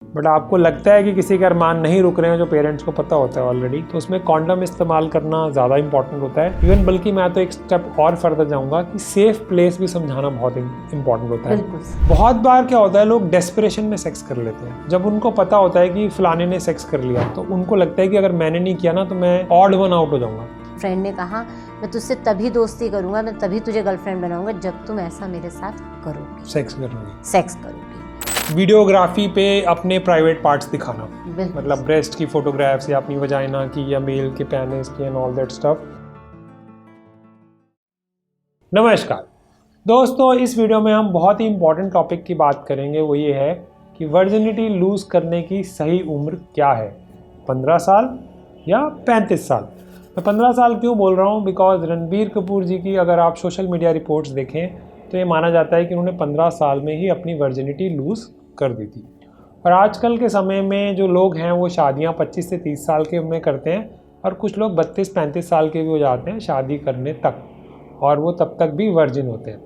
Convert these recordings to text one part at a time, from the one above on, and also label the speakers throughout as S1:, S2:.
S1: But आपको लगता है कि किसी के अरमान नहीं रुक रहे हैं जो पेरेंट्स को पता होता है ऑलरेडी, तो उसमें कॉन्डम इस्तेमाल करना ज़्यादा इंपॉर्टेंट होता है। इवन बल्कि मैं तो एक स्टेप और फर्दर जाऊंगा कि सेफ प्लेस भी समझाना बहुत इंपॉर्टेंट होता है। बहुत बार क्या होता है, लोग डेस्परेशन में सेक्स कर लेते हैं। जब उनको पता होता है कि फलाने ने सेक्स कर लिया तो उनको लगता है कि अगर मैंने नहीं किया ना तो मैं ऑड वन आउट हो जाऊंगा।
S2: फ्रेंड ने कहा मैं तुझसे तभी दोस्ती करूंगा, मैं तभी तुझे गर्लफ्रेंड बनाऊंगा जब तुम ऐसा मेरे साथ करोगे,
S1: सेक्स
S2: करोगे।
S1: वीडियोग्राफी पे अपने प्राइवेट पार्ट्स दिखाना,
S2: बिल्कुल।
S1: मतलब ब्रेस्ट की फोटोग्राफ्स या अपनी वजाइना की या मेल के पेनिस की एंड ऑल दैट स्टफ। नमस्कार दोस्तों, इस वीडियो में हम बहुत ही इंपॉर्टेंट टॉपिक की बात करेंगे। वो ये है कि वर्जिनिटी लूज करने की सही उम्र क्या है, 15 साल या 35 साल। मैं 15 साल क्यों बोल रहा हूँ, बिकॉज रणबीर कपूर जी की अगर आप सोशल मीडिया रिपोर्ट्स देखें तो ये माना जाता है कि उन्होंने 15 साल में ही अपनी वर्जिनिटी लूज़ कर दी थी। और आजकल के समय में जो लोग हैं वो शादियां 25 से 30 साल के में करते हैं और कुछ लोग 32-35 साल के भी हो जाते हैं शादी करने तक, और वो तब तक भी वर्जिन होते हैं।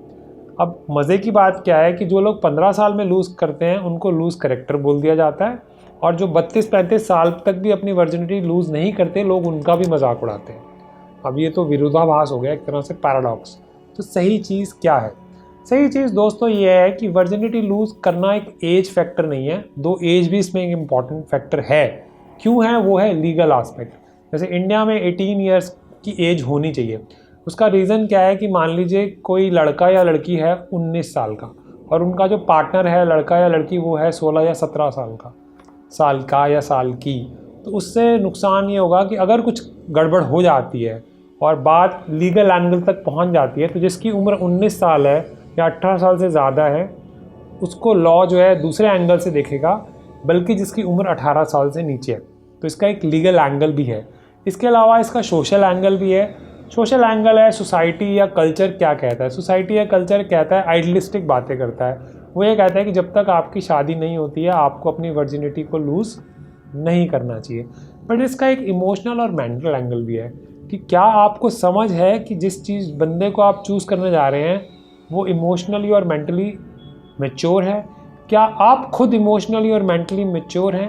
S1: अब मज़े की बात क्या है कि जो लोग 15 साल में लूज़ करते हैं उनको लूज़ करेक्टर बोल दिया जाता है, और जो 32-35 साल तक भी अपनी वर्जिनिटी लूज़ नहीं करते लोग उनका भी मजाक उड़ाते हैं। अब ये तो विरोधाभास हो गया, एक तरह से पैराडॉक्स। तो सही चीज़ क्या है? सही चीज़ दोस्तों ये है कि वर्जिनिटी लूज़ करना एक एज फैक्टर नहीं है, दो एज भी इसमें एक इम्पॉर्टेंट फैक्टर है। क्यों है? वो है लीगल आस्पेक्ट। जैसे इंडिया में 18 ईयर्स की एज होनी चाहिए। उसका रीज़न क्या है कि मान लीजिए कोई लड़का या लड़की है 19 साल का और उनका जो पार्टनर है लड़का या लड़की वो है 16 या 17 साल का या साल की, तो उससे नुकसान ये होगा कि अगर कुछ गड़बड़ हो जाती है और बात लीगल एंगल तक पहुंच जाती है तो जिसकी उम्र 19 साल है या 18 साल से ज़्यादा है उसको लॉ जो है दूसरे एंगल से देखेगा, बल्कि जिसकी उम्र 18 साल से नीचे है। तो इसका एक लीगल एंगल भी है। इसके अलावा इसका सोशल एंगल भी है। सोशल एंगल है सोसाइटी या कल्चर क्या कहता है। सोसाइटी या कल्चर कहता है, आइडियलिस्टिक बातें करता है। वो ये कहता है कि जब तक आपकी शादी नहीं होती है आपको अपनी वर्जिनिटी को लूज़ नहीं करना चाहिए। बट इसका एक इमोशनल और मेंटल एंगल भी है कि क्या आपको समझ है कि जिस चीज़ बंदे को आप चूज़ करने जा रहे हैं वो इमोशनली और मेंटली मैच्योर है? क्या आप खुद इमोशनली और मेंटली मैच्योर हैं?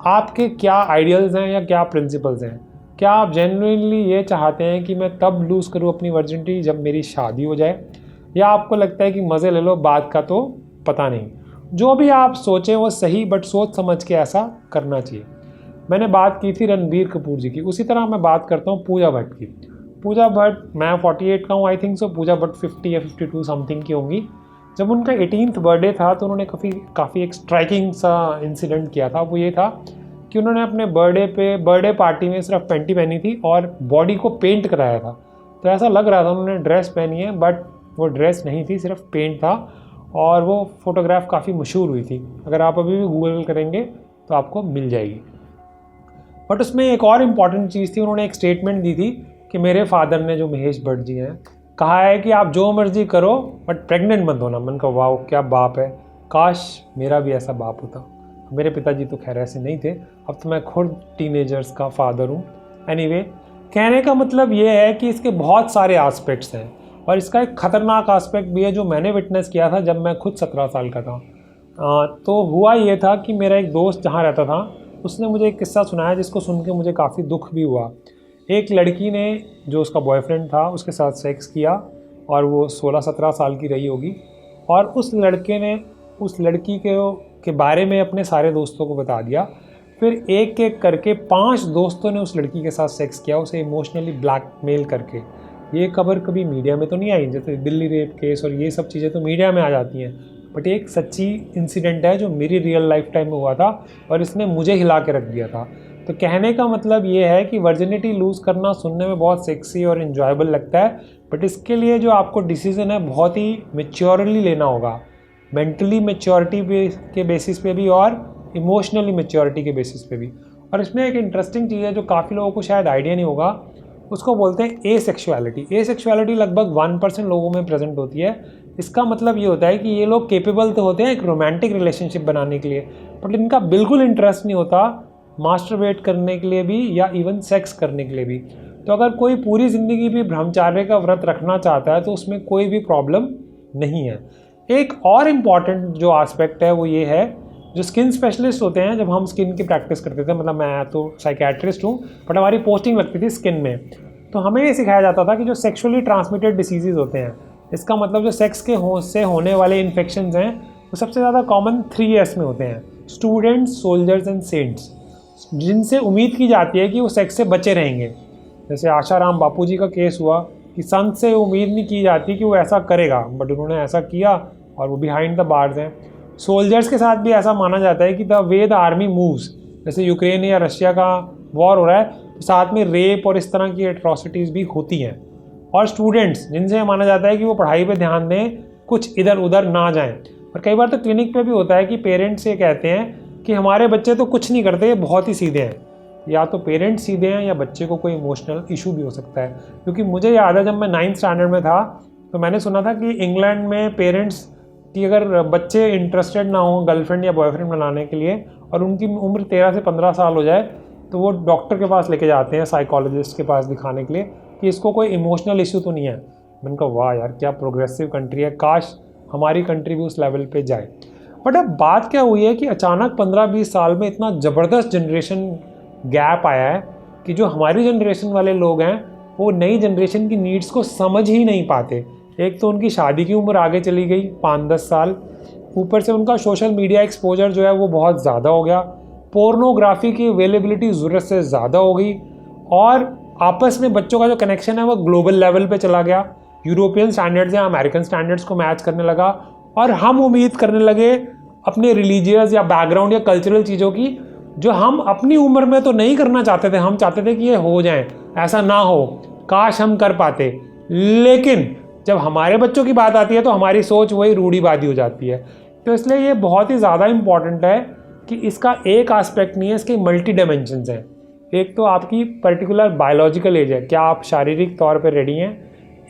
S1: आपके क्या आइडियल्स हैं या क्या प्रिंसिपल्स हैं? क्या आप जेन्युइनली ये चाहते हैं कि मैं तब लूज़ करूँ अपनी वर्जिनिटी जब मेरी शादी हो जाए, या आपको लगता है कि मज़े ले लो, बात का तो पता नहीं? जो भी आप सोचें वो सही, बट सोच समझ के ऐसा करना चाहिए। मैंने बात की थी रणबीर कपूर जी की, उसी तरह मैं बात करता हूँ पूजा भट्ट की। पूजा भट्ट, मैं 48 का हूँ I think so, Pooja Bhatt 50 या 52 समथिंग की होंगी। जब उनका 18th बर्थडे था तो उन्होंने काफ़ी एक स्ट्राइकिंग सा इंसिडेंट किया था। वो ये था कि उन्होंने अपने बर्थडे पार्टी में सिर्फ पैंटी पहनी थी और बॉडी को पेंट कराया था। तो ऐसा लग रहा था उन्होंने ड्रेस पहनी है, बट वो ड्रेस नहीं थी, सिर्फ पेंट था। और वो फोटोग्राफ काफ़ी मशहूर हुई थी, अगर आप अभी भी गूगल करेंगे तो आपको मिल जाएगी। बट उसमें एक और इम्पॉर्टेंट चीज़ थी, उन्होंने एक स्टेटमेंट दी थी कि मेरे फादर ने, जो महेश भट्ट जी हैं, कहा है कि आप जो मर्जी करो बट प्रेग्नेंट मत होना। मैंने कहा वाह क्या बाप है, काश मेरा भी ऐसा बाप होता। मेरे पिताजी तो खैर ऐसे नहीं थे, अब तो मैं खुद टीनेजर्स का फादर हूँ। एनीवे, कहने का मतलब ये है कि इसके बहुत सारे एस्पेक्ट्स हैं और इसका एक ख़तरनाक एस्पेक्ट भी है जो मैंने विटनेस किया था जब मैं खुद 17 साल का था। तो हुआ ये था कि मेरा एक दोस्त जहाँ रहता था उसने मुझे एक किस्सा सुनाया जिसको सुन के मुझे काफ़ी दुख भी हुआ। एक लड़की ने, जो उसका बॉयफ्रेंड था, उसके साथ सेक्स किया और वो 16-17 साल की रही होगी, और उस लड़के ने उस लड़की के बारे में अपने सारे दोस्तों को बता दिया। फिर एक एक करके 5 दोस्तों ने उस लड़की के साथ सेक्स किया, उसे इमोशनली ब्लैकमेल करके। ये खबर कभी मीडिया में तो नहीं आई, जैसे दिल्ली रेप केस और ये सब चीज़ें तो मीडिया में आ जाती हैं, बट एक सच्ची इंसिडेंट है जो मेरी रियल लाइफ टाइम में हुआ था और इसने मुझे हिला के रख दिया था। तो कहने का मतलब ये है कि वर्जिनिटी लूज़ करना सुनने में बहुत सेक्सी और इन्जॉयबल लगता है, बट इसके लिए जो आपको डिसीज़न है बहुत ही मैच्योरली लेना होगा, मेंटली मैच्योरिटी के बेसिस पे भी और इमोशनली मैच्योरिटी के बेसिस पे भी। और इसमें एक इंटरेस्टिंग चीज़ है जो काफ़ी लोगों को शायद आइडिया नहीं होगा, उसको बोलते हैं एसेक्सुअलिटी। एसेक्सुअलिटी लगभग 1% लोगों में प्रेजेंट होती है। इसका मतलब ये होता है कि ये लोग केपेबल तो होते हैं एक रोमांटिक रिलेशनशिप बनाने के लिए, बट इनका बिल्कुल इंटरेस्ट नहीं होता मास्टरबेट करने के लिए भी या इवन सेक्स करने के लिए भी। तो अगर कोई पूरी ज़िंदगी भी ब्रह्मचार्य का व्रत रखना चाहता है तो उसमें कोई भी प्रॉब्लम नहीं है। एक और इम्पॉर्टेंट जो एस्पेक्ट है वो ये है जो स्किन स्पेशलिस्ट होते हैं, जब हम स्किन की प्रैक्टिस करते थे, मतलब मैं तो साइकेट्रिस्ट हूँ बट हमारी पोस्टिंग लगती थी स्किन में, तो हमें ये सिखाया जाता था कि जो सेक्सुअली ट्रांसमिटेड डिसीज़ होते हैं, इसका मतलब जो सेक्स के से होने वाले इन्फेक्शंस हैं, वो सबसे ज़्यादा कॉमन 3S में होते हैं, स्टूडेंट्स, सोल्जर्स एंड सेंट्स, जिनसे उम्मीद की जाती है कि वो सेक्स से बचे रहेंगे। जैसे आशाराम बापू जी का केस हुआ कि संत से उम्मीद नहीं की जाती कि वो ऐसा करेगा, बट उन्होंने ऐसा किया और वो बिहाइंड द बार्स हैं। सोल्जर्स के साथ भी ऐसा माना जाता है कि the way the army moves, जैसे यूक्रेन या रशिया का वॉर हो रहा है, तो साथ में रेप और इस तरह की एट्रॉसिटीज़ भी होती हैं। और स्टूडेंट्स, जिनसे माना जाता है कि वो पढ़ाई पे ध्यान दें, कुछ इधर उधर ना जाएं। और कई बार तो क्लिनिक पे भी होता है कि पेरेंट्स ये कहते हैं कि हमारे बच्चे तो कुछ नहीं करते, ये बहुत ही सीधे हैं। या तो पेरेंट्स सीधे हैं या बच्चे को कोई इमोशनल इशू भी हो सकता है। क्योंकि मुझे याद है जब मैं 9th स्टैंडर्ड में था तो मैंने सुना था कि इंग्लैंड में पेरेंट्स कि अगर बच्चे इंटरेस्टेड ना हो गर्लफ्रेंड या बॉयफ्रेंड बनाने के लिए और उनकी उम्र 13 से 15 साल हो जाए, तो वो डॉक्टर के पास लेके जाते हैं, साइकोलॉजिस्ट के पास दिखाने के लिए कि इसको कोई इमोशनल इशू तो नहीं है। मैंने कहा वाह यार, क्या प्रोग्रेसिव कंट्री है, काश हमारी कंट्री भी उस लेवल पे जाए। बट अब बात क्या हुई है कि अचानक 15-20 साल में इतना ज़बरदस्त जनरेशन गैप आया है कि जो हमारी जनरेशन वाले लोग हैं वो नई जनरेशन की नीड्स को समझ ही नहीं पाते। एक तो उनकी शादी की उम्र आगे चली गई 5-10 साल, ऊपर से उनका सोशल मीडिया एक्सपोजर जो है वो बहुत ज़्यादा हो गया, पोर्नोग्राफी की अवेलेबिलिटी ज़रूरत से ज़्यादा हो गई, और आपस में बच्चों का जो कनेक्शन है वो ग्लोबल लेवल पे चला गया, यूरोपियन स्टैंडर्ड्स या अमेरिकन स्टैंडर्ड्स को मैच करने लगा। और हम उम्मीद करने लगे अपने रिलीजियस या बैकग्राउंड या कल्चरल चीज़ों की, जो हम अपनी उम्र में तो नहीं करना चाहते थे। हम चाहते थे कि ये हो जाए, ऐसा ना हो, काश हम कर पाते। लेकिन जब हमारे बच्चों की बात आती है तो हमारी सोच वही रूढ़िवादी हो जाती है। तो इसलिए ये बहुत ही ज़्यादा इम्पॉर्टेंट है कि इसका एक एस्पेक्ट नहीं है, इसके मल्टी डायमेंशंस हैं। एक तो आपकी पर्टिकुलर बायोलॉजिकल एज है, क्या आप शारीरिक तौर पर रेडी हैं।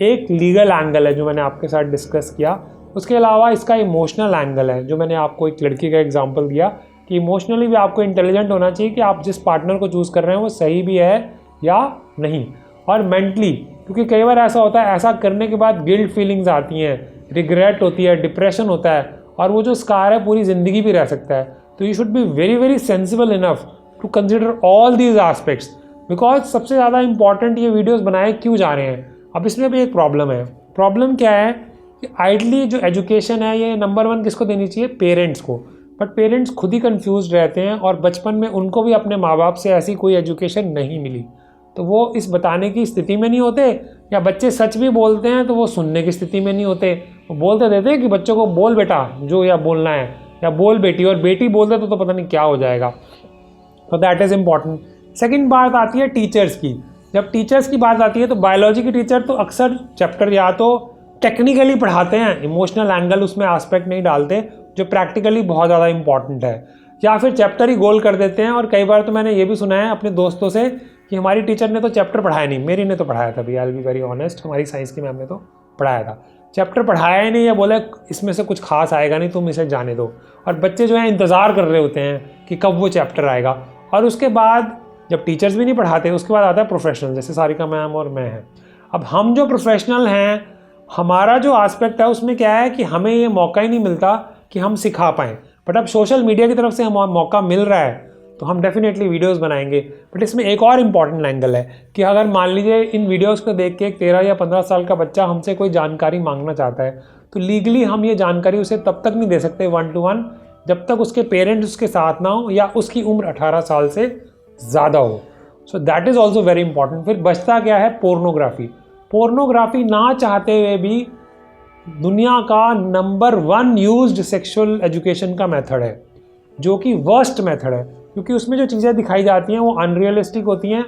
S1: एक लीगल एंगल है जो मैंने आपके साथ डिस्कस किया। उसके अलावा इसका इमोशनल एंगल है, जो मैंने आपको एक लड़की का एग्जांपल दिया कि इमोशनली भी आपको इंटेलिजेंट होना चाहिए कि आप जिस पार्टनर को चूज़ कर रहे हैं वो सही भी है या नहीं। और मेंटली, क्योंकि कई बार ऐसा होता है, ऐसा करने के बाद गिल्ट फीलिंग्स आती हैं, रिग्रेट होती है, डिप्रेशन होता है, और वो जो स्कार है पूरी ज़िंदगी भी रह सकता है। तो you should be very very sensible enough to consider all these aspects, because सबसे ज़्यादा इंपॉर्टेंट ये वीडियोज़ बनाए क्यों जा रहे हैं। अब इसमें भी एक प्रॉब्लम है। प्रॉब्लम क्या है कि आइडली जो एजुकेशन है ये नंबर 1 किसको देनी चाहिए, पेरेंट्स को। बट पेरेंट्स खुद ही कंफ्यूज रहते हैं और बचपन में उनको भी अपने माँ बाप से ऐसी कोई एजुकेशन नहीं मिली, तो वो इस बताने की स्थिति में नहीं होते, या बच्चे सच भी बोलते हैं तो वो सुनने की स्थिति में नहीं होते। वो बोलते देते हैं कि बच्चों को बोल बेटा जो या बोलना है, या बोल बेटी, और बेटी बोलते तो पता नहीं क्या हो जाएगा। तो दैट इज़ इम्पॉर्टेंट। सेकेंड बात आती है टीचर्स की। जब टीचर्स की बात आती है तो बायोलॉजी के टीचर तो अक्सर चैप्टर या तो टेक्निकली पढ़ाते हैं, इमोशनल एंगल उसमें एस्पेक्ट नहीं डालते, जो प्रैक्टिकली बहुत ज़्यादा इंपॉर्टेंट है, या फिर चैप्टर ही गोल कर देते हैं। और कई बार तो मैंने ये भी सुना है अपने दोस्तों से कि हमारी टीचर ने तो चैप्टर पढ़ाया नहीं, मेरी ने तो पढ़ाया था भैया, I will be very honest, हमारी साइंस की मैम ने तो पढ़ाया था, चैप्टर पढ़ाया ही नहीं, या बोले इसमें से कुछ खास आएगा नहीं, तुम इसे जाने दो। और बच्चे जो है इंतज़ार कर रहे होते हैं कि कब वो चैप्टर आएगा। और उसके बाद जब टीचर्स भी नहीं पढ़ाते, उसके बाद आता है प्रोफेशनल, जैसे सारिका मैम और मैं हैं। अब हम जो प्रोफेशनल हैं, हमारा जो एस्पेक्ट है उसमें क्या है कि हमें ये मौका ही नहीं मिलता कि हम सिखा पाएँ। बट अब सोशल मीडिया की तरफ से हमें मौका मिल रहा है तो हम डेफिनेटली वीडियोस बनाएंगे। बट इसमें एक और इम्पॉर्टेंट एंगल है कि अगर मान लीजिए इन वीडियोस को देख के एक 13 या 15 साल का बच्चा हमसे कोई जानकारी मांगना चाहता है, तो लीगली हम ये जानकारी उसे तब तक नहीं दे सकते 1 to 1 जब तक उसके पेरेंट्स उसके साथ ना हो या उसकी उम्र 18 साल से ज़्यादा हो। So that is also very important. फिर बचता क्या है, पोर्नोग्राफी। पोर्नोग्राफी ना चाहते हुए भी दुनिया का नंबर 1 यूज्ड सेक्सुअल एजुकेशन का मेथड है, जो कि वर्स्ट मेथड है, क्योंकि उसमें जो चीज़ें दिखाई जाती हैं वो अनरियलिस्टिक होती हैं,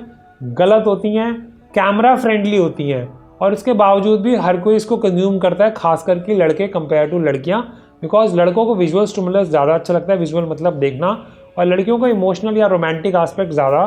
S1: गलत होती हैं, कैमरा फ्रेंडली होती हैं, और इसके बावजूद भी हर कोई इसको कंज्यूम करता है, खास करके लड़के कंपेयर टू लड़कियां, बिकॉज लड़कों को विजुअल स्टिमुलस ज़्यादा अच्छा लगता है, विजुअल मतलब देखना, और लड़कियों को इमोशनल या रोमांटिक एस्पेक्ट ज़्यादा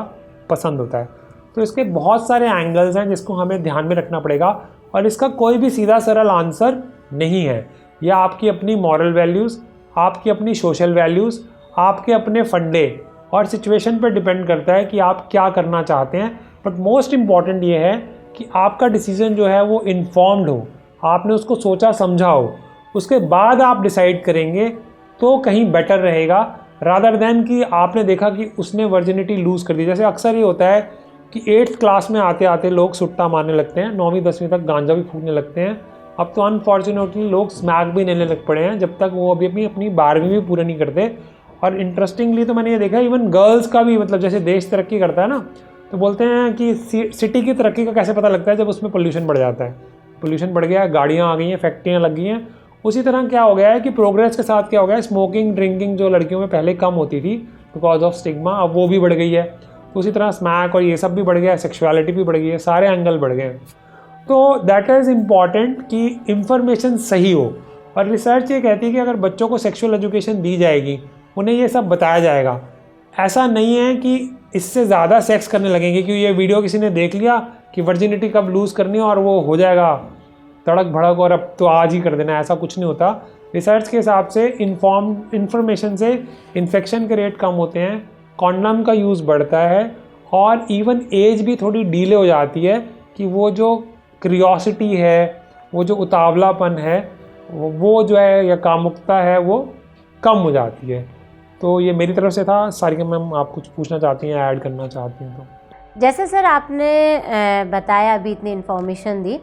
S1: पसंद होता है। तो इसके बहुत सारे एंगल्स हैं जिसको हमें ध्यान में रखना पड़ेगा, और इसका कोई भी सीधा सरल आंसर नहीं है। यह आपकी अपनी मॉरल वैल्यूज़, आपकी अपनी सोशल वैल्यूज़, आपके अपने फंडे और सिचुएशन पर डिपेंड करता है कि आप क्या करना चाहते हैं। बट मोस्ट इम्पॉर्टेंट ये है कि आपका डिसीजन जो है वो इन्फॉर्म्ड हो, आपने उसको सोचा समझा हो, उसके बाद आप डिसाइड करेंगे तो कहीं बेटर रहेगा। रादर देन कि आपने देखा कि उसने वर्जिनिटी लूज़ कर दी। जैसे अक्सर ये होता है कि 8th क्लास में आते आते लोग सुट्टा मारने लगते हैं, 9वीं 10वीं तक गांजा भी फूकने लगते हैं। अब तो अनफॉर्चुनेटली लोग स्मैक भी लेने लग पड़े हैं जब तक वो अभी अपनी 12वीं भी पूरे नहीं करते। और इंटरेस्टिंगली तो मैंने ये देखा इवन गर्ल्स का भी, मतलब जैसे देश तरक्की करता है ना, तो बोलते हैं कि सिटी की तरक्की का कैसे पता लगता है, जब उसमें पोल्यूशन बढ़ जाता है। पोल्यूशन बढ़ गया, गाड़ियाँ आ गई हैं, फैक्ट्रियाँ लग गई हैं। उसी तरह क्या हो गया है कि प्रोग्रेस के साथ क्या हो गया है, स्मोकिंग ड्रिंकिंग जो लड़कियों में पहले कम होती थी बिकॉज ऑफ स्टिग्मा, अब वो भी बढ़ गई है। तो उसी तरह स्मैक और ये सब भी बढ़ गया है, सेक्सुअलिटी भी बढ़ गई है, सारे एंगल बढ़ गए हैं। तो दैट इज़ इम्पॉर्टेंट कि इंफॉर्मेशन सही हो। और रिसर्च ये कहती है कि अगर बच्चों को सेक्सुअल एजुकेशन दी जाएगी, उन्हें ये सब बताया जाएगा, ऐसा नहीं है कि इससे ज़्यादा सेक्स करने लगेंगे कि ये वीडियो किसी ने देख लिया कि वर्जिनिटी कब लूज़ करनी है और वो हो जाएगा तड़क भड़क और अब तो आज ही कर देना, ऐसा कुछ नहीं होता। रिसर्च के हिसाब से इंफॉर्मेशन से इन्फेक्शन के रेट कम होते हैं, कॉन्डम का यूज़ बढ़ता है और इवन एज भी थोड़ी डीले हो जाती है कि वो जो क्रियोसिटी है, वो जो उतावलापन है, वो जो है या कामुकता है वो कम हो जाती है। तो ये मेरी तरफ से था। सारिका मैम, आप कुछ पूछना चाहती हैं, ऐड करना चाहती हैं तो?
S2: जैसे सर आपने बताया, अभी इतनी इन्फॉर्मेशन दी,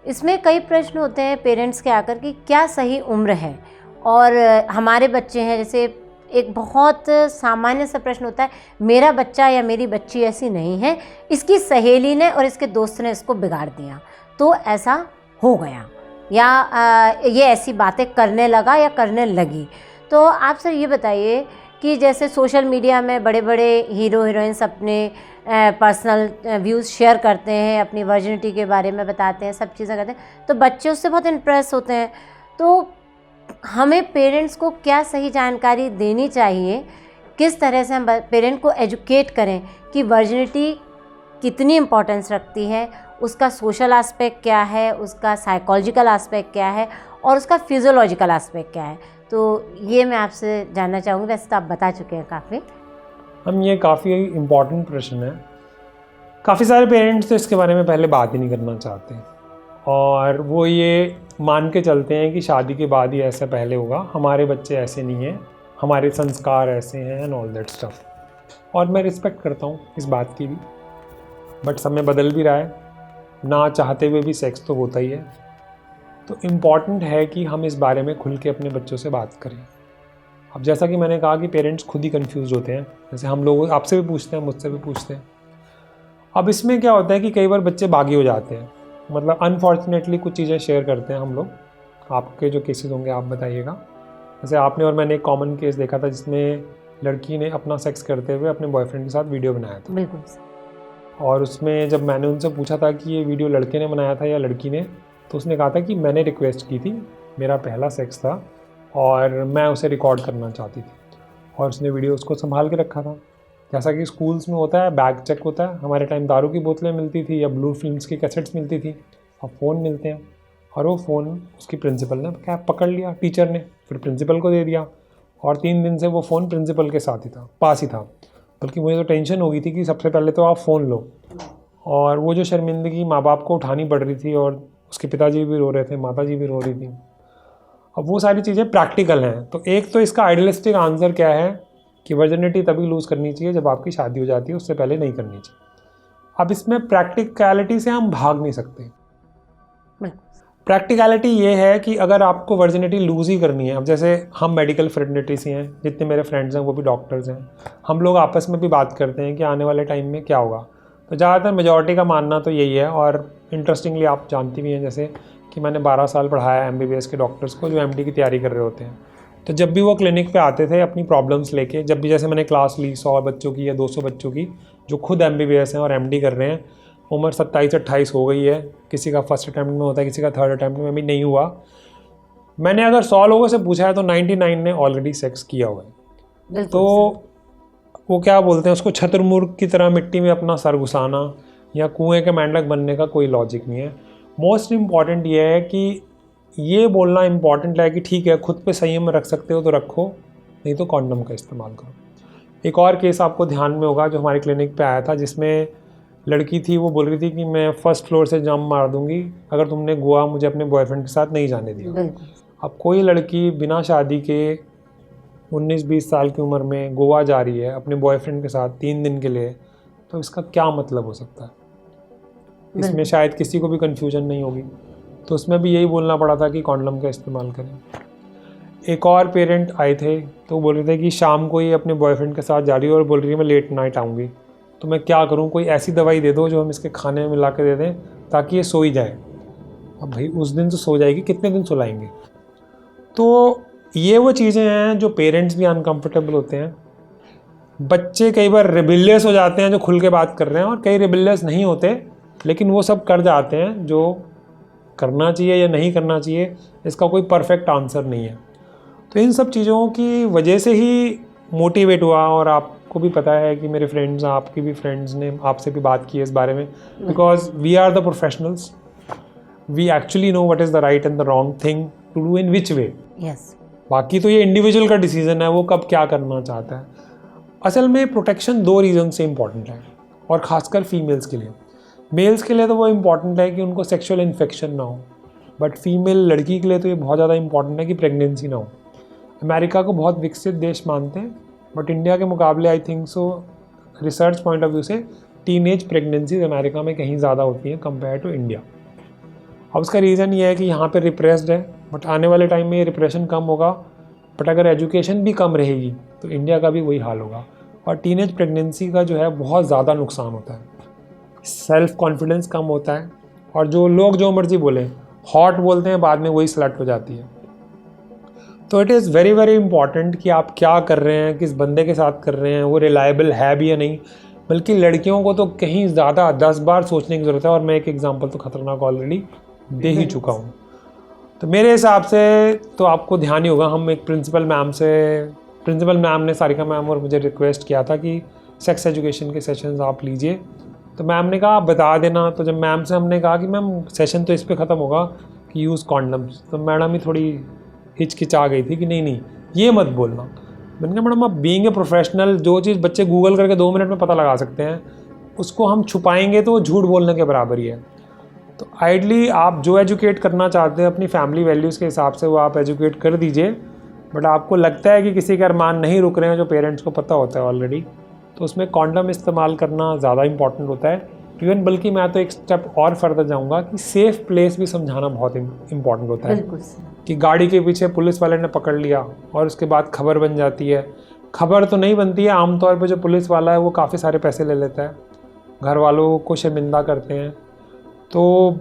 S2: इसमें कई प्रश्न होते हैं पेरेंट्स के आकर कि क्या सही उम्र है। और हमारे बच्चे हैं, जैसे एक बहुत सामान्य सा प्रश्न होता है, मेरा बच्चा या मेरी बच्ची ऐसी नहीं है, इसकी सहेली ने और इसके दोस्त ने इसको बिगाड़ दिया, तो ऐसा हो गया, या ये ऐसी बातें करने लगा या करने लगी। तो आप सर ये बताइए कि जैसे सोशल मीडिया में बड़े बड़े हीरो हीरोइंस अपने पर्सनल व्यूज़ शेयर करते हैं, अपनी वर्जिनिटी के बारे में बताते हैं, सब चीज़ें करते हैं, तो बच्चे उससे बहुत इम्प्रेस होते हैं। तो हमें पेरेंट्स को क्या सही जानकारी देनी चाहिए, किस तरह से हम पेरेंट को एजुकेट करें कि वर्जिनिटी कितनी इम्पोर्टेंस रखती है, उसका सोशल एस्पेक्ट क्या है, उसका साइकोलॉजिकल एस्पेक्ट क्या है और उसका फिजियोलॉजिकल एस्पेक्ट क्या है। तो ये मैं आपसे जानना चाहूँगी। वैसे तो आप बता चुके हैं काफ़ी।
S1: हम ये काफ़ी इम्पॉर्टेंट प्रश्न है। काफ़ी सारे पेरेंट्स तो इसके बारे में पहले बात ही नहीं करना चाहते और वो ये मान के चलते हैं कि शादी के बाद ही ऐसा पहले होगा, हमारे बच्चे ऐसे नहीं हैं, हमारे संस्कार ऐसे हैं एंड ऑल दैट स्टफ। और मैं रिस्पेक्ट करता हूँ इस बात की भी, बट समय बदल भी रहा है, ना चाहते हुए भी सेक्स तो होता ही है। तो इम्पॉर्टेंट है कि हम इस बारे में खुल के अपने बच्चों से बात करें। अब जैसा कि मैंने कहा कि पेरेंट्स खुद ही कंफ्यूज होते हैं, जैसे हम लोग आपसे भी पूछते हैं, मुझसे भी पूछते हैं। अब इसमें क्या होता है कि कई बार बच्चे बागी हो जाते हैं, मतलब अनफॉर्चुनेटली कुछ चीज़ें शेयर करते हैं हम लोग। आपके जो केसेस होंगे आप बताइएगा। जैसे आपने और मैंने एक कॉमन केस देखा था जिसमें लड़की ने अपना सेक्स करते हुए अपने बॉयफ्रेंड के साथ वीडियो बनाया था।
S2: बिल्कुल।
S1: और उसमें जब मैंने उनसे पूछा था कि ये वीडियो लड़के ने बनाया था या लड़की ने, तो उसने कहा था कि मैंने रिक्वेस्ट की थी, मेरा पहला सेक्स था और मैं उसे रिकॉर्ड करना चाहती थी। और उसने वीडियो उसको संभाल के रखा था। जैसा कि स्कूल्स में होता है, बैग चेक होता है। हमारे टाइम दारू की बोतलें मिलती थी या ब्लू फिल्म्स की कैसेट्स मिलती थी, अब फ़ोन मिलते हैं। और वो फ़ोन उसकी प्रिंसिपल ने क्या पकड़ लिया, टीचर ने फिर प्रिंसिपल को दे दिया। और 3 दिन से वो फ़ोन प्रिंसिपल के साथ ही था, पास ही था। बल्कि मुझे तो टेंशन हो गई थी कि सबसे पहले तो आप फ़ोन लो। और वो जो शर्मिंदगी माँ बाप को उठानी पड़ रही थी, और उसके पिताजी भी रो रहे थे, माताजी भी रो रही थी। अब वो सारी चीज़ें प्रैक्टिकल हैं। तो एक तो इसका आइडियलिस्टिक आंसर क्या है कि वर्जिनिटी तभी लूज़ करनी चाहिए जब आपकी शादी हो जाती है, उससे पहले नहीं करनी चाहिए। अब इसमें प्रैक्टिकलिटी से हम भाग नहीं सकते। प्रैक्टिकलिटी ये है कि अगर आपको वर्जिनिटी लूज़ ही करनी है, अब जैसे हम मेडिकल फ्रेटर्निटी से हैं, जितने मेरे फ्रेंड्स हैं वो भी डॉक्टर्स हैं, हम लोग आपस में भी बात करते हैं कि आने वाले टाइम में क्या होगा। तो ज़्यादातर मेजॉरिटी का मानना तो यही है। और इंटरेस्टिंगली आप जानती भी हैं जैसे कि मैंने 12 साल पढ़ाया MBBS के डॉक्टर्स को जो MD की तैयारी कर रहे होते हैं। तो जब भी वो क्लिनिक पे आते थे अपनी प्रॉब्लम्स लेके, जब भी जैसे मैंने क्लास ली 100 बच्चों की या 200 बच्चों की जो खुद MBBS हैं और MD कर रहे हैं, उम्र 27-28 हो गई है, किसी का फर्स्ट अटैम्प्ट में होता है, किसी का थर्ड अटैम्प्ट में भी नहीं हुआ। मैंने अगर 100 लोगों से पूछा है तो 99 ने ऑलरेडी सेक्स किया हुआ है। तो वो क्या बोलते हैं उसको, छतुरमुर्ग की तरह मिट्टी में अपना सर घुसाना या कुएं के मेंढक बनने का कोई लॉजिक नहीं है। मोस्ट इम्पॉर्टेंट ये है कि ये बोलना इम्पॉर्टेंट है कि ठीक है, खुद पे संयम रख सकते हो तो रखो, नहीं तो कॉन्डम का इस्तेमाल करो। एक और केस आपको ध्यान में होगा जो हमारे क्लिनिक पे आया था, जिसमें लड़की थी, वो बोल रही थी कि मैं फर्स्ट फ्लोर से जंप मार दूंगी अगर तुमने गोवा मुझे अपने बॉयफ्रेंड के साथ नहीं जाने दिया। अब कोई लड़की बिना शादी के 19-20 साल की उम्र में गोवा जा रही है अपने बॉयफ्रेंड के साथ 3 दिन के लिए, तो इसका क्या मतलब हो सकता है? इसमें शायद किसी को भी कन्फ्यूजन नहीं होगी। तो उसमें भी यही बोलना पड़ा था कि कॉन्डम का इस्तेमाल करें। एक और पेरेंट आए थे तो बोल रहे थे कि शाम को ये अपने बॉयफ्रेंड के साथ जा रही है और बोल रही है मैं लेट नाइट आऊँगी, तो मैं क्या करूँ, कोई ऐसी दवाई दे दो जो हम इसके खाने में मिला के दे दें ताकि ये सो ही जाए। अब भाई उस दिन तो सो जाएगी, कितने दिन सुलाएंगे? तो ये वो चीज़ें हैं जो पेरेंट्स भी अनकंफर्टेबल होते हैं। बच्चे कई बार रिबिलियस हो जाते हैं जो खुल के बात कर रहे हैं, और कई रिबिलियस नहीं होते लेकिन वो सब कर जाते हैं जो करना चाहिए या नहीं करना चाहिए, इसका कोई परफेक्ट आंसर नहीं है। तो इन सब चीज़ों की वजह से ही मोटिवेट हुआ, और आपको भी पता है कि मेरे फ्रेंड्स, आपके भी फ्रेंड्स ने आपसे भी बात की है इस बारे में, because we are the professionals, we actually know what is the right and the wrong thing to do in which way. बाकी तो ये इंडिविजुअल का डिसीजन है, वो कब क्या करना चाहता है। असल में प्रोटेक्शन 2 रीज़न से इम्पॉर्टेंट है, और ख़ासकर फीमेल्स के लिए। मेल्स के लिए तो वो इम्पॉर्टेंट है कि उनको सेक्सुअल इन्फेक्शन ना हो, बट फीमेल लड़की के लिए तो ये बहुत ज़्यादा इम्पॉर्टेंट है कि प्रेगनेंसी ना हो। अमेरिका को बहुत विकसित देश मानते हैं, बट इंडिया के मुकाबले I think so research point of view से टीनेज प्रेगनेंसीज अमेरिका में कहीं ज़्यादा होती हैं कंपेयर टू इंडिया। अब उसका रीज़न ये है कि यहाँ पे रिप्रेस्ड है, बट आने वाले टाइम में ये रिप्रेशन कम होगा। बट अगर एजुकेशन भी कम रहेगी तो इंडिया का भी वही हाल होगा, और टीनेज प्रेगनेंसी का जो है बहुत ज़्यादा नुकसान होता है। सेल्फ कॉन्फिडेंस कम होता है, और जो लोग जो मर्जी बोलें, हॉट बोलते हैं, बाद में वही स्लट हो जाती है। तो it is very very important कि आप क्या कर रहे हैं, किस बंदे के साथ कर रहे हैं, वो रिलायबल है भी या नहीं। बल्कि लड़कियों को तो कहीं ज़्यादा 10 बार सोचने की ज़रूरत है, और मैं एक एग्जांपल तो खतरनाक ऑलरेडी दे ही चुका हूँ। तो मेरे हिसाब से तो आपको ध्यान ही होगा, हम एक प्रिंसिपल मैम ने, सारिका मैम, और मुझे रिक्वेस्ट किया था कि सेक्स एजुकेशन के सेशंस आप लीजिए। तो मैम ने कहा आप बता देना। तो जब मैम से हमने कहा कि मैम सेशन तो इस पे ख़त्म होगा कि यूज़ कॉन्डम्स, तो मैडम ही थोड़ी हिचकिचा गई थी कि नहीं ये मत बोलना। मैंने कहा मैडम आप बीइंग ए प्रोफेशनल, जो चीज़ बच्चे गूगल करके 2 मिनट में पता लगा सकते हैं, उसको हम छुपाएंगे तो वो झूठ बोलने के बराबर ही है। तो आइडली आप जो एजुकेट करना चाहते हैं अपनी फैमिली वैल्यूज़ के हिसाब से वो आप एजुकेट कर दीजिए। बट आपको लगता है कि किसी के अरमान नहीं रुक रहे हैं, जो पेरेंट्स को पता होता है ऑलरेडी, तो उसमें कॉन्डम इस्तेमाल करना ज़्यादा इंपॉर्टेंट होता है। इवन बल्कि मैं तो एक स्टेप और फर्दर जाऊंगा कि सेफ़ प्लेस भी समझाना बहुत इंपॉर्टेंट होता है। कि गाड़ी के पीछे पुलिस वाले ने पकड़ लिया और उसके बाद खबर बन जाती है। खबर तो नहीं बनती है, आमतौर पर जो पुलिस वाला है वो काफ़ी सारे पैसे ले लेता है, घर वालों को शर्मिंदा करते हैं। तो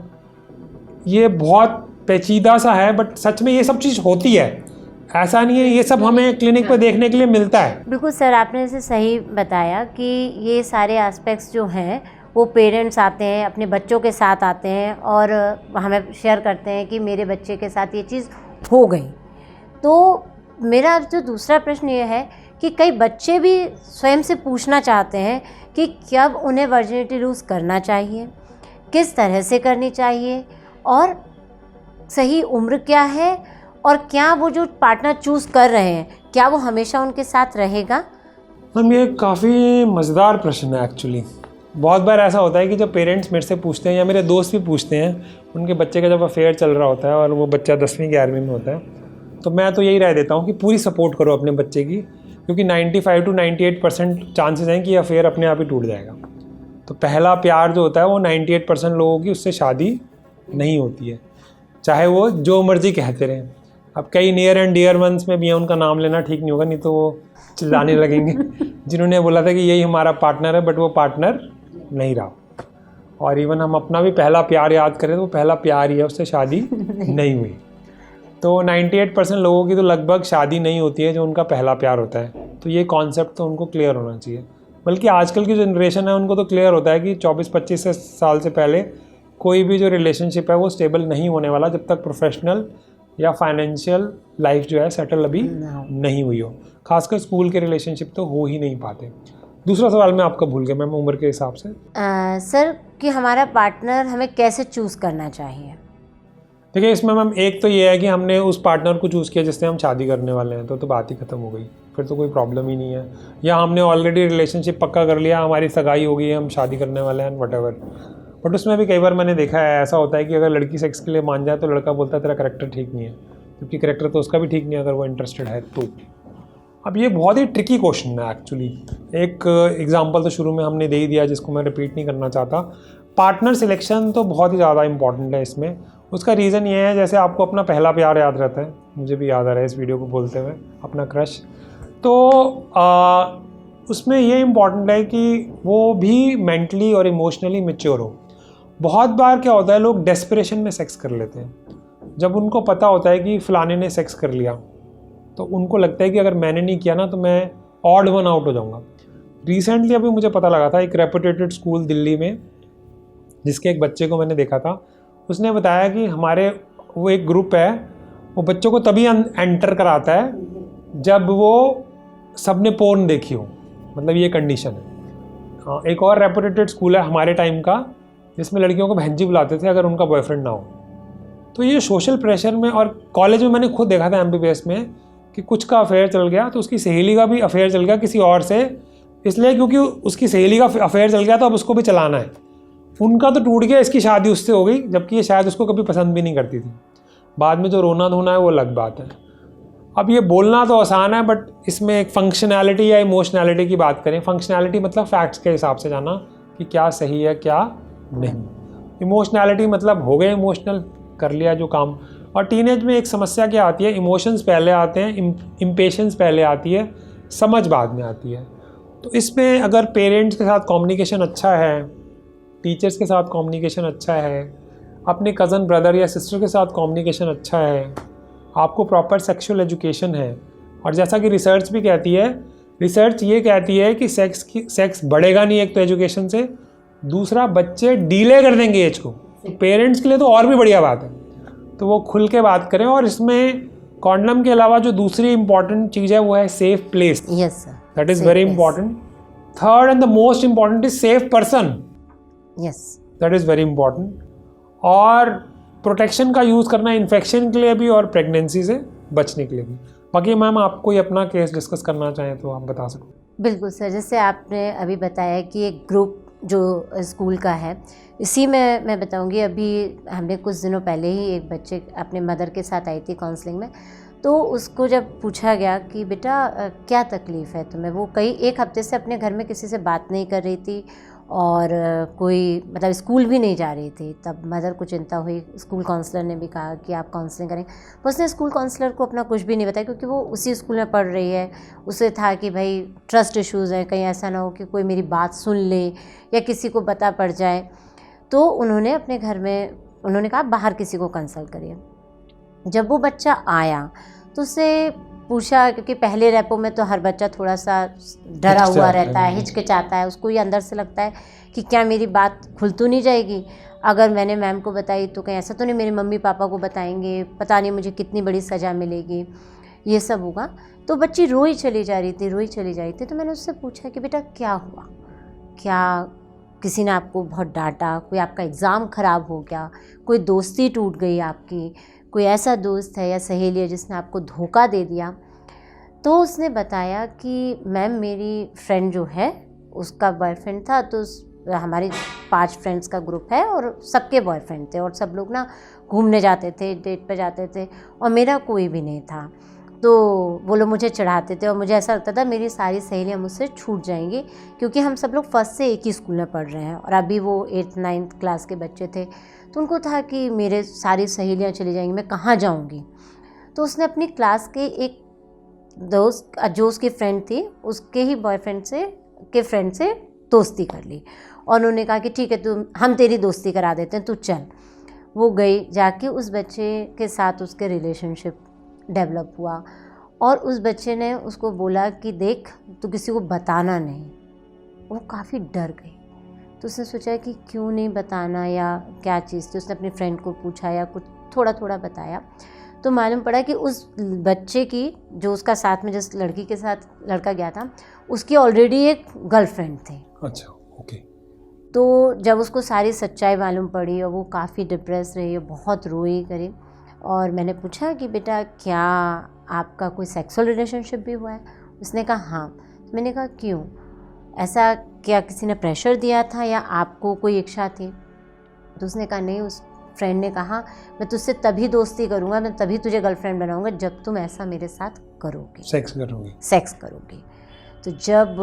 S1: ये बहुत पेचीदा सा है, बट सच में ये सब चीज़ होती है, ऐसा नहीं है। ये सब हमें क्लिनिक पे देखने के लिए मिलता है।
S2: बिल्कुल सर, आपने इसे सही बताया कि ये सारे एस्पेक्ट्स जो हैं वो पेरेंट्स आते हैं, अपने बच्चों के साथ आते हैं और हमें शेयर करते हैं कि मेरे बच्चे के साथ ये चीज़ हो गई। तो मेरा जो दूसरा प्रश्न ये है कि कई बच्चे भी स्वयं से पूछना चाहते हैं कि कब उन्हें वर्जिनिटी लूज़ करना चाहिए, किस तरह से करनी चाहिए, और सही उम्र क्या है, और क्या वो जो पार्टनर चूज़ कर रहे हैं क्या वो हमेशा उनके साथ रहेगा।
S1: मैम ये काफ़ी मज़ेदार प्रश्न है एक्चुअली। बहुत बार ऐसा होता है कि जब पेरेंट्स मेरे से पूछते हैं या मेरे दोस्त भी पूछते हैं, उनके बच्चे का जब अफेयर चल रहा होता है और वो बच्चा 10वीं 11वीं में होता है, तो मैं तो यही राय देता हूँ कि पूरी सपोर्ट करो अपने बच्चे की, क्योंकि 95 to 98% चांसेस हैं कि अफेयर अपने आप ही टूट जाएगा। तो पहला प्यार जो होता है वो 98% लोगों की उससे शादी नहीं होती है, चाहे वो जो मर्जी कहते रहें। अब कई नियर एंड डियर वंस में भी है, उनका नाम लेना ठीक नहीं होगा, नहीं तो वो चिल्लाने लगेंगे जिन्होंने बोला था कि यही हमारा पार्टनर है, बट वो पार्टनर नहीं रहा। और इवन हम अपना भी पहला प्यार याद करें तो वो पहला प्यार ही है, उससे शादी नहीं हुई। तो 98% लोगों की तो लगभग शादी नहीं होती है जो उनका पहला प्यार होता है। तो ये कॉन्सेप्ट तो उनको क्लियर होना चाहिए। बल्कि आजकल की जनरेशन है उनको तो क्लियर होता है कि 24-25 साल से पहले कोई भी जो रिलेशनशिप है वो स्टेबल नहीं होने वाला जब तक प्रोफेशनल या फाइनेंशियल लाइफ जो है सेटल अभी नहीं हुई हो। खासकर स्कूल के रिलेशनशिप तो हो ही नहीं पाते। दूसरा सवाल मैं आपका भूल गया मैम, उम्र के हिसाब से।
S2: सर कि हमारा पार्टनर हमें कैसे चूज़ करना चाहिए।
S1: देखिए इसमें मैम एक तो ये है कि हमने उस पार्टनर को चूज़ किया जिससे हम शादी करने वाले हैं, तो बात ही ख़त्म हो गई, फिर तो कोई प्रॉब्लम ही नहीं है। या हमने ऑलरेडी रिलेशनशिप पक्का कर लिया, हमारी सगाई हो गई है, हम शादी करने वाले हैं, व्हाटएवर। बट उसमें भी कई बार मैंने देखा है ऐसा होता है कि अगर लड़की सेक्स के लिए मान जाए तो लड़का बोलता है तेरा करैक्टर ठीक नहीं है, क्योंकि करैक्टर तो उसका भी ठीक नहीं है अगर वो इंटरेस्टेड है। अब ये बहुत ही ट्रिकी क्वेश्चन है एक्चुअली। एक एग्जांपल तो शुरू में हमने दे ही दिया जिसको मैं रिपीट नहीं करना चाहता। पार्टनर सिलेक्शन तो बहुत ही ज़्यादा इंपॉर्टेंट है इसमें। उसका रीज़न ये है, जैसे आपको अपना पहला प्यार याद रहता है, मुझे भी याद आ रहा है इस वीडियो को बोलते हुए, अपना क्रश, तो उसमें ये इम्पॉर्टेंट है कि वो भी मेंटली और इमोशनली मैच्योर हो। बहुत बार क्या होता है, लोग डेस्परेशन में सेक्स कर लेते हैं। जब उनको पता होता है कि फ़लाने ने सेक्स कर लिया तो उनको लगता है कि अगर मैंने नहीं किया ना तो मैं ऑड वन आउट हो जाऊंगा। रिसेंटली अभी मुझे पता लगा था, एक रेपुटेटेड स्कूल दिल्ली में जिसके एक बच्चे को मैंने देखा था, उसने बताया कि हमारे वो एक ग्रुप है, वो बच्चों को तभी एंटर कराता है जब वो सब ने पोर्न देखी हो, मतलब ये कंडीशन है। हाँ, एक और रेपुटेटेड स्कूल है हमारे टाइम का जिसमें लड़कियों को बहन जी बुलाते थे अगर उनका बॉयफ्रेंड ना हो। तो ये सोशल प्रेशर में, और कॉलेज में मैंने खुद देखा था MBBS में कि कुछ का अफेयर चल गया तो उसकी सहेली का भी अफेयर चल गया किसी और से, इसलिए क्योंकि उसकी सहेली का अफेयर चल गया तो अब उसको भी चलाना है। उनका तो टूट गया, इसकी शादी उससे हो गई, जबकि ये शायद उसको कभी पसंद भी नहीं करती थी। बाद में जो रोना धोना है वो अलग बात है। अब ये बोलना तो आसान है, बट इसमें एक फंक्शनैलिटी या इमोशनैलिटी की बात करें। फंक्शनैलिटी मतलब फैक्ट्स के हिसाब से जाना कि क्या सही है क्या नहीं। इमोशनैलिटी मतलब हो गए इमोशनल, कर लिया जो काम। और टीनेज में एक समस्या क्या आती है, इमोशंस पहले आते हैं, इम्पेशंस पहले आती है, समझ बाद में आती है। तो इसमें अगर पेरेंट्स के साथ कम्युनिकेशन अच्छा है, टीचर्स के साथ कम्युनिकेशन अच्छा है, अपने कज़न ब्रदर या सिस्टर के साथ कम्युनिकेशन अच्छा है, आपको प्रॉपर सेक्सुअल एजुकेशन है, और जैसा कि रिसर्च भी कहती है, रिसर्च ये कहती है कि सेक्स बढ़ेगा नहीं एक तो एजुकेशन से, दूसरा बच्चे डीले कर देंगे एज को, तो पेरेंट्स के लिए तो और भी बढ़िया बात है। तो वो खुल के बात करें। और इसमें कॉन्डम के अलावा जो दूसरी इंपॉर्टेंट चीज़ है वो है safe place.
S2: Yes sir,
S1: that is very important. Third and the most important is safe person.
S2: Yes,
S1: that is very important. और प्रोटेक्शन का यूज़ करना इन्फेक्शन के लिए भी और प्रेगनेंसी से बचने के लिए भी। बाकी मैम आप कोई अपना केस डिस्कस करना चाहें तो आप बता सको।
S2: बिल्कुल सर, जैसे आपने अभी बताया कि एक ग्रुप जो स्कूल का है, इसी में मैं बताऊंगी। अभी हमने कुछ दिनों पहले ही एक बच्चे अपने मदर के साथ आई थी काउंसलिंग में, तो उसको जब पूछा गया कि बेटा क्या तकलीफ़ है तुम्हें, वो एक हफ्ते से अपने घर में किसी से बात नहीं कर रही थी और कोई मतलब स्कूल भी नहीं जा रही थी। तब मदर को चिंता हुई, स्कूल काउंसलर ने भी कहा कि आप काउंसलिंग करें। उसने स्कूल काउंसलर को अपना कुछ भी नहीं बताया क्योंकि वो उसी स्कूल में पढ़ रही है। उसे था कि भाई ट्रस्ट इश्यूज़ हैं, कहीं ऐसा ना हो कि कोई मेरी बात सुन ले या किसी को पता पड़ जाए। तो उन्होंने अपने घर में उन्होंने कहा बाहर किसी को कंसल्ट करिए। जब वो बच्चा आया तो उससे पूछा, क्योंकि पहले रेपो में तो हर बच्चा थोड़ा सा डरा हुआ रहता है, हिचकिचाता है, उसको ये अंदर से लगता है कि क्या मेरी बात खुल तो नहीं जाएगी, अगर मैंने मैम को बताई तो कहीं ऐसा तो नहीं मेरे मम्मी पापा को बताएंगे, पता नहीं मुझे कितनी बड़ी सज़ा मिलेगी, ये सब होगा। तो बच्ची रोई चली जा रही थी। तो मैंने उससे पूछा कि बेटा क्या हुआ, क्या किसी ने आपको बहुत डांटा, कोई आपका एग्ज़ाम ख़राब हो गया, कोई दोस्ती टूट गई आपकी, कोई ऐसा दोस्त है या सहेली है जिसने आपको धोखा दे दिया। तो उसने बताया कि मैम मेरी फ्रेंड जो है उसका बॉयफ्रेंड था, तो हमारी 5 फ्रेंड्स का ग्रुप है और सबके बॉयफ्रेंड थे और सब लोग ना घूमने जाते थे, डेट पे जाते थे और मेरा कोई भी नहीं था। तो वो लोग मुझे चढ़ाते थे और मुझे ऐसा लगता था मेरी सारी सहेलियाँ मुझसे छूट जाएंगी, क्योंकि हम सब लोग फर्स्ट से एक ही स्कूल में पढ़ रहे हैं और अभी वो 8th-9th क्लास के बच्चे थे। तो उनको था कि मेरे सारी सहेलियाँ चली जाएंगी, मैं कहाँ जाऊँगी। तो उसने अपनी क्लास के एक दोस्त जो उसकी फ्रेंड थी उसके ही बॉयफ्रेंड के फ्रेंड से दोस्ती कर ली और उन्होंने कहा कि ठीक है हम तेरी दोस्ती करा देते हैं, तू चल। वो गई, जाके उस बच्चे के साथ उसके रिलेशनशिप डेवलप हुआ और उस बच्चे ने उसको बोला कि देख तू किसी को बताना नहीं। वो काफ़ी डर गई, तो उसने सोचा कि क्यों नहीं बताना या क्या चीज़ थी। उसने अपनी फ्रेंड को पूछा या कुछ थोड़ा थोड़ा बताया, तो मालूम पड़ा कि उस बच्चे की जो उसका साथ में जिस लड़की के साथ लड़का गया था उसकी ऑलरेडी एक गर्लफ्रेंड थी।
S1: अच्छा, ओके।
S2: तो जब उसको सारी सच्चाई मालूम पड़ी और वो काफ़ी डिप्रेस रही और बहुत रोई करी, और मैंने पूछा कि बेटा क्या आपका कोई सेक्सुअल रिलेशनशिप भी हुआ है? उसने कहा हाँ। तो मैंने कहा क्यों, ऐसा क्या किसी ने प्रेशर दिया था या आपको कोई इच्छा थी? तो उसने कहा नहीं, फ्रेंड ने कहा मैं तुझसे तभी दोस्ती करूँगा, मैं तभी तुझे गर्लफ्रेंड बनाऊँगा जब तुम ऐसा मेरे साथ करोगी, सेक्स करोगी। तो जब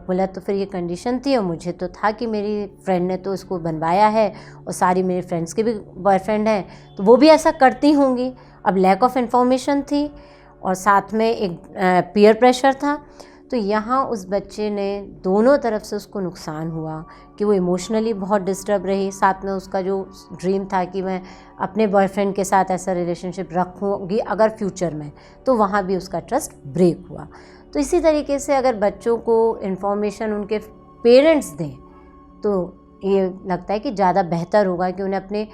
S2: बोला तो फिर ये कंडीशन थी, और मुझे तो था कि मेरी फ्रेंड ने तो इसको बनवाया है और सारी मेरे फ्रेंड्स के भी बॉयफ्रेंड हैं तो वो भी ऐसा करती होंगी। अब लैक ऑफ इन्फॉर्मेशन थी और साथ में एक पीयर प्रेशर था, तो यहाँ उस बच्चे ने दोनों तरफ से उसको नुकसान हुआ कि वो इमोशनली बहुत डिस्टर्ब रही, साथ में उसका जो ड्रीम था कि मैं अपने बॉयफ्रेंड के साथ ऐसा रिलेशनशिप रखूँगी अगर फ्यूचर में, तो वहाँ भी उसका ट्रस्ट ब्रेक हुआ। तो इसी तरीके से अगर बच्चों को इन्फॉर्मेशन उनके पेरेंट्स दें तो ये लगता है कि ज़्यादा बेहतर होगा कि उन्हें अपने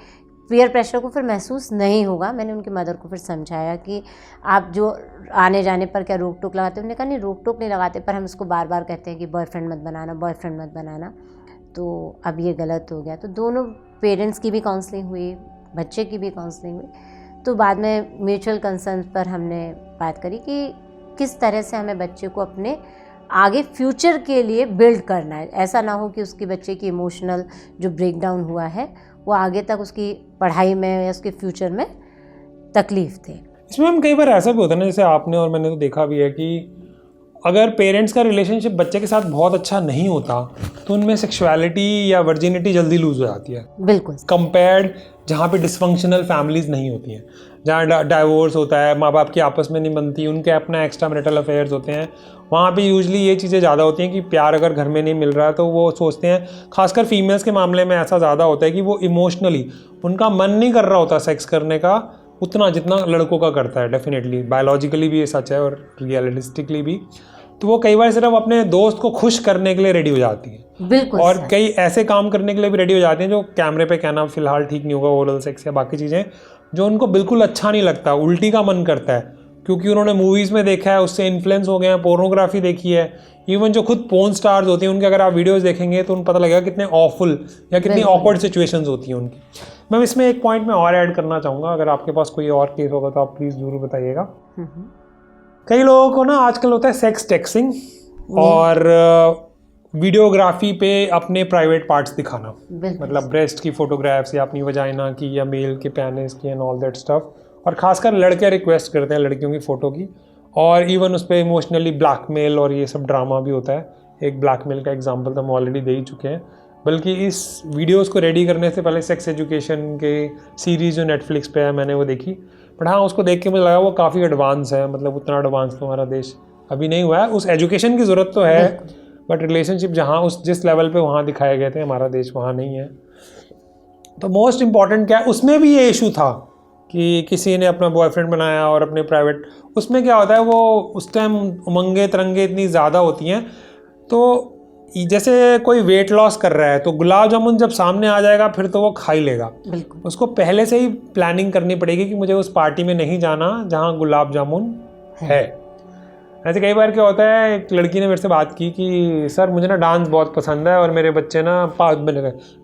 S2: पीयर प्रेशर को फिर महसूस नहीं होगा। मैंने उनकी मदर को फिर समझाया कि आप जो आने जाने पर क्या रोक टोक लगाते हैं, उन्होंने कहा नहीं रोक टोक नहीं लगाते, पर हम इसको बार बार कहते हैं कि बॉयफ्रेंड मत बनाना, बॉयफ्रेंड मत बनाना, तो अब ये गलत हो गया। तो दोनों पेरेंट्स की भी काउंसलिंग हुई, बच्चे की भी काउंसलिंग हुई, तो बाद में म्यूचुअल कंसर्न पर हमने बात करी कि किस तरह से हमें बच्चे को अपने आगे फ्यूचर के लिए बिल्ड करना है। ऐसा ना हो कि उसकी बच्चे की इमोशनल जो ब्रेकडाउन हुआ है वो आगे तक उसकी पढ़ाई में या उसके फ्यूचर में तकलीफ थे।
S1: इसमें हम कई बार ऐसा भी होता है ना, जैसे आपने और मैंने तो देखा भी है कि अगर पेरेंट्स का रिलेशनशिप बच्चे के साथ बहुत अच्छा नहीं होता तो उनमें सेक्सुअलिटी या वर्जिनिटी जल्दी लूज हो जाती है,
S2: बिल्कुल
S1: कंपेयर्ड जहाँ पे डिसफंक्शनल फैमिलीज नहीं होती हैं, जहाँ डाइवोर्स होता है, माँ बाप की आपस में नहीं बनती, उनके अपना एक्स्ट्रा मैरिटल अफेयर्स होते हैं। वहाँ पे यूजली ये चीज़ें ज़्यादा होती हैं कि प्यार अगर घर में नहीं मिल रहा है तो वो सोचते हैं, खासकर फीमेल्स के मामले में ऐसा ज़्यादा होता है कि वो इमोशनली उनका मन नहीं कर रहा होता सेक्स करने का उतना जितना लड़कों का करता है। डेफिनेटली बायोलॉजिकली भी ये सच है और रियलिस्टिकली भी। तो वो कई बार सिर्फ अपने दोस्त को खुश करने के लिए रेडी हो जाती है,
S2: बिल्कुल,
S1: और कई ऐसे काम करने के लिए भी रेडी हो जाती हैं जो कैमरे पे कहना फिलहाल ठीक नहीं होगा, ओरल सेक्स या बाकी चीज़ें जो उनको बिल्कुल अच्छा नहीं लगता, उल्टी का मन करता है, क्योंकि उन्होंने मूवीज़ में देखा है, उससे इन्फ्लुएंस हो गए हैं, पोर्नोग्राफी देखी है। इवन जो खुद पोर्न स्टार्स होती हैं उनके अगर आप वीडियोस देखेंगे तो उनको पता लगेगा कितने ऑफुल या कितनी ऑकवर्ड सिचुएशंस होती हैं उनकी। मैम इसमें एक पॉइंट मैं और ऐड करना चाहूँगा, अगर आपके पास कोई और केस होगा तो आप प्लीज़ ज़रूर बताइएगा। कई लोगों को ना आजकल होता है सेक्स टेक्सिंग और वीडियोग्राफी पे अपने प्राइवेट पार्ट्स दिखाना, मतलब ब्रेस्ट की फोटोग्राफ्स या अपनी वजाइना की या मेल के पेनिस की एंड ऑल दैट स्टफ। और खासकर लड़के रिक्वेस्ट करते हैं लड़कियों की फ़ोटो की, और इवन उस पर इमोशनली ब्लैकमेल और ये सब ड्रामा भी होता है। एक ब्लैकमेल का एग्जांपल तो हम ऑलरेडी दे ही चुके हैं, बल्कि इस वीडियोस को रेडी करने से पहले सेक्स एजुकेशन के सीरीज़ जो नेटफ्लिक्स पे है मैंने वो देखी, बट हाँ उसको देख के मुझे लगा वो काफ़ी एडवांस है, मतलब उतना एडवांस तो हमारा देश अभी नहीं हुआ है। उस एजुकेशन की ज़रूरत तो है, बट रिलेशनशिप जहाँ उस जिस लेवल पे वहाँ दिखाए गए थे हमारा देश वहाँ नहीं है। तो मोस्ट इम्पॉर्टेंट क्या है, उसमें भी ये इशू था कि किसी ने अपना बॉयफ्रेंड बनाया और अपने प्राइवेट, उसमें क्या होता है वो उस टाइम उमंगे तरंगे इतनी ज़्यादा होती हैं, तो जैसे कोई वेट लॉस कर रहा है तो गुलाब जामुन जब सामने आ जाएगा फिर तो वो खा ही लेगा। उसको पहले से ही प्लानिंग करनी पड़ेगी कि मुझे उस पार्टी में नहीं जाना जहाँ गुलाब जामुन है। ऐसे कई बार क्या होता है, एक लड़की ने मेरे से बात की कि सर मुझे ना डांस बहुत पसंद है और मेरे बच्चे ना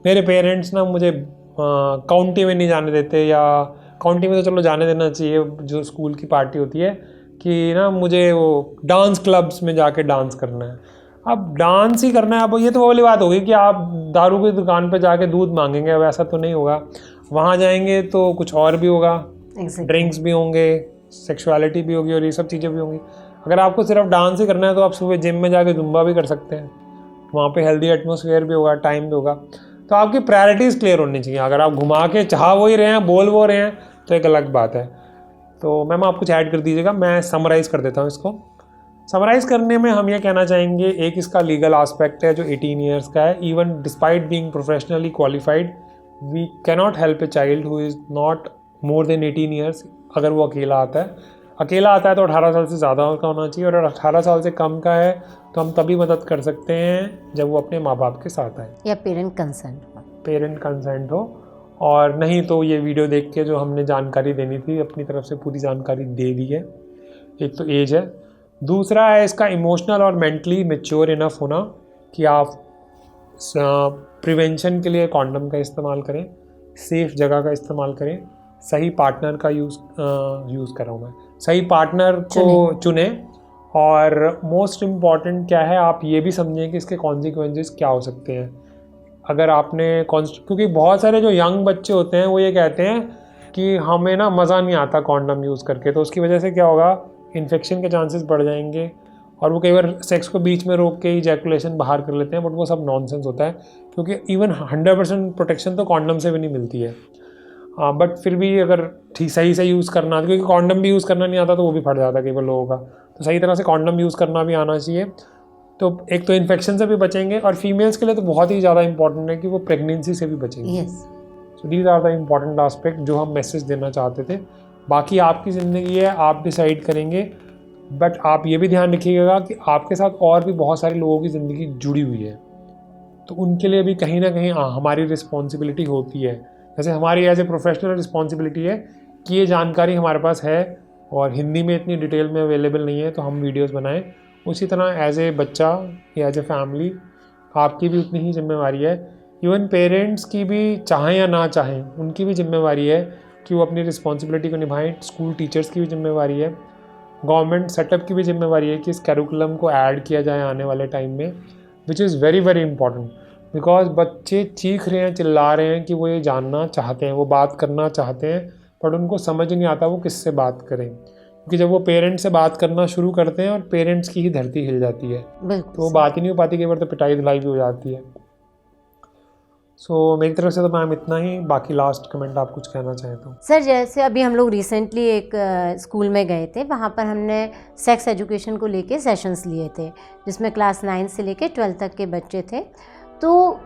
S1: मेरे पेरेंट्स ना मुझे काउंटी में नहीं जाने देते, या काउंटी में तो चलो जाने देना चाहिए जो स्कूल की पार्टी होती है, कि ना मुझे वो डांस क्लब्स में जाके डांस करना है। अब डांस ही करना है, अब ये तो वो वाली बात होगी कि आप दारू की दुकान पे जाके दूध मांगेंगे, अब ऐसा तो नहीं होगा। वहाँ जाएंगे तो कुछ और भी होगा, ड्रिंक्स भी होंगे, सेक्सुअलिटी भी होगी और ये सब चीज़ें भी होंगी। अगर आपको सिर्फ डांस ही करना है तो आप सुबह जिम में जाके जुम्बा भी कर सकते हैं, वहाँ पे हेल्दी एटमॉस्फेयर भी होगा, टाइम भी होगा। तो आपकी प्रायोरिटीज़ क्लियर होनी चाहिए। अगर आप घुमा के चाह वो ही रहे हैं, बोल वो रहे हैं, तो एक अलग बात है। तो मैम आप कुछ ऐड कर दीजिएगा, मैं समराइज़ कर देता हूँ इसको। समराइज़ करने में हम ये कहना चाहेंगे, एक इसका लीगल आस्पेक्ट है जो 18 ईयर्स का है। Even despite being professionally qualified we cannot help a child who is not more than 18 years. अगर वो अकेला आता है तो 18 साल से ज़्यादा का होना चाहिए, और 18 साल से कम का है तो हम तभी मदद कर सकते हैं जब वो अपने माँ बाप के साथ आए
S2: या पेरेंट कंसेंट हो।
S1: और नहीं तो ये वीडियो देख के जो हमने जानकारी देनी थी अपनी तरफ से पूरी जानकारी दे दी है। एक तो एज है, दूसरा है इसका इमोशनल और मेंटली मैच्योर इनफ होना कि आप प्रिवेंशन के लिए कॉन्डम का इस्तेमाल करें, सेफ जगह का इस्तेमाल करें, सही पार्टनर का यूज़ कर रहा हूँ मैं, सही पार्टनर को चुने। और मोस्ट इम्पॉर्टेंट क्या है, आप ये भी समझें कि इसके कॉन्सिक्वेंसेस क्या हो सकते हैं। अगर आपने क्योंकि बहुत सारे जो यंग बच्चे होते हैं वो ये कहते हैं कि हमें ना मज़ा नहीं आता कॉन्डम यूज़ करके, तो उसकी वजह से क्या होगा, इन्फेक्शन के चांसेस बढ़ जाएंगे और वो कई बार सेक्स को बीच में रोक के इजैकुलेशन बाहर कर लेते हैं, बट वो सब नॉनसेंस होता है क्योंकि इवन 100% प्रोटेक्शन तो कॉन्डम से भी नहीं मिलती है। बट फिर भी अगर ठीक सही से यूज़ करना, क्योंकि कॉन्डम भी यूज़ करना नहीं आता तो वो भी फट जाता है कई बार लोगों का, तो सही तरह से कॉन्डम यूज़ करना भी आना चाहिए। तो एक तो इन्फेक्शन से भी बचेंगे और फीमेल्स के लिए तो बहुत ही ज़्यादा इंपॉर्टेंट है कि वो प्रेगनेंसी से भी बचेंगे। So these are the important aspect जो हम मैसेज देना चाहते थे। बाकी आपकी ज़िंदगी है, आप डिसाइड करेंगे, बट आप ये भी ध्यान रखिएगा कि आपके साथ और भी बहुत सारे लोगों की ज़िंदगी जुड़ी हुई है, तो उनके लिए भी कहीं ना कहीं हमारी रिस्पॉन्सिबिलिटी होती है। जैसे हमारी एज ए प्रोफेशनल रिस्पॉन्सिबिलिटी है कि ये जानकारी हमारे पास है और हिंदी में इतनी डिटेल में अवेलेबल नहीं है तो हम वीडियोस बनाएं, उसी तरह एज ए बच्चा या एज ए फैमिली आपकी भी उतनी ही जिम्मेवारी है। इवन पेरेंट्स की भी, चाहें या ना चाहें, उनकी भी जिम्मेवारी है कि वो अपनी रिस्पॉन्सिबिलिटी को निभाएं। स्कूल टीचर्स की भी जिम्मेवारी है, गवर्नमेंट सेटअप की भी जिम्मेवारी है कि इस कैरिकुलम को ऐड किया जाए आने वाले टाइम में, which is very very important. Because बच्चे चीख रहे हैं, चिल्ला रहे हैं कि वो ये जानना चाहते हैं, वो बात करना चाहते हैं, बट उनको समझ नहीं आता वो किससे बात करें, क्योंकि जब वो पेरेंट्स से बात करना शुरू करते हैं और पेरेंट्स की ही धरती हिल जाती है, तो वो बात ही नहीं हो पाती, कई बार तो पिटाई धुलाई भी हो जाती है। सो मेरी तरफ से तो मैम इतना ही, बाकी लास्ट कमेंट आप कुछ कहना चाहें तो।
S2: सर जैसे अभी हम लोग रिसेंटली एक स्कूल में गए थे, वहाँ पर हमने सेक्स एजुकेशन को लेके सेशंस लिए थे जिसमें क्लास 9 से लेके 12 तक के बच्चे थे। तो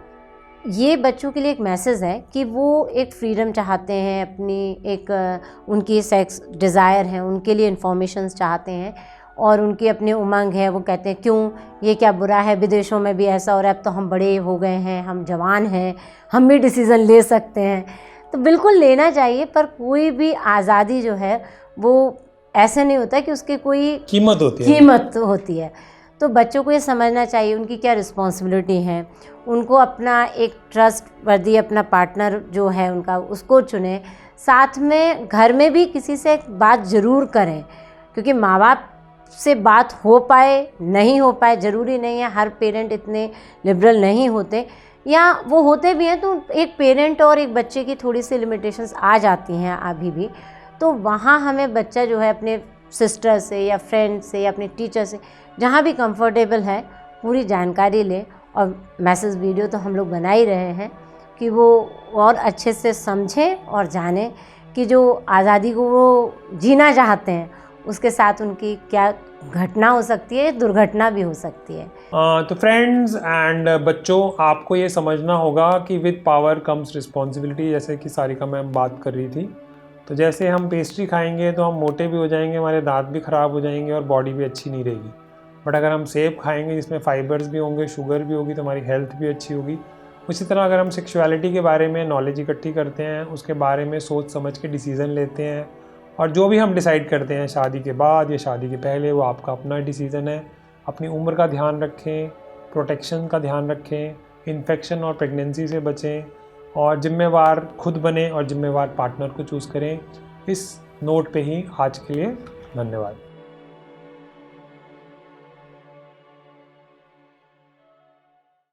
S2: ये बच्चों के लिए एक मैसेज है कि वो एक फ्रीडम चाहते हैं, अपनी एक उनकी सेक्स डिज़ायर है, उनके लिए इन्फॉर्मेशंस चाहते हैं और उनकी अपनी उमंग है। वो कहते हैं क्यों, ये क्या बुरा है, विदेशों में भी ऐसा हो रहा है, अब तो हम बड़े हो गए हैं, हम जवान हैं, हम भी डिसीज़न ले सकते हैं। तो बिल्कुल लेना चाहिए, पर कोई भी आज़ादी जो है वो ऐसे नहीं होता कि उसकी कोई कीमत होती है। तो बच्चों को ये समझना चाहिए उनकी क्या रिस्पॉन्सिबिलिटी है, उनको अपना एक ट्रस्ट वर्दी अपना पार्टनर जो है उनका उसको चुने, साथ में घर में भी किसी से बात ज़रूर करें, क्योंकि माँ बाप से बात हो पाए नहीं हो पाए ज़रूरी नहीं है, हर पेरेंट इतने लिबरल नहीं होते, या वो होते भी हैं तो एक पेरेंट और एक बच्चे की थोड़ी सी लिमिटेशंस आ जाती हैं अभी भी। तो वहाँ हमें बच्चा जो है अपने सिस्टर से या फ्रेंड से या अपने टीचर से जहाँ भी कंफर्टेबल है पूरी जानकारी ले, और मैसेज वीडियो तो हम लोग बना ही रहे हैं कि वो और अच्छे से समझें और जानें कि जो आज़ादी को वो जीना चाहते हैं उसके साथ उनकी क्या घटना हो सकती है, दुर्घटना भी हो सकती है।
S1: तो फ्रेंड्स एंड बच्चों, आपको ये समझना होगा कि विद पावर कम्स रिस्पॉन्सिबिलिटी, जैसे कि सारिका मैम बात कर रही थी। तो जैसे हम पेस्ट्री खाएंगे तो हम मोटे भी हो जाएंगे, हमारे दांत भी ख़राब हो जाएंगे और बॉडी भी अच्छी नहीं रहेगी, बट अगर हम सेब खाएंगे जिसमें फाइबर्स भी होंगे, शुगर भी होगी, तो हमारी हेल्थ भी अच्छी होगी। उसी तरह अगर हम सेक्सुअलिटी के बारे में नॉलेज इकट्ठी करते हैं, उसके बारे में सोच समझ के डिसीज़न लेते हैं, और जो भी हम डिसाइड करते हैं शादी के बाद या शादी के पहले, वो आपका अपना डिसीज़न है। अपनी उम्र का ध्यान रखें, प्रोटेक्शन का ध्यान रखें, इन्फेक्शन और प्रेगनेंसी से बचें, और जिम्मेवार खुद बने और जिम्मेवार पार्टनर को चूज़ करें। इस नोट पे ही आज के लिए धन्यवाद।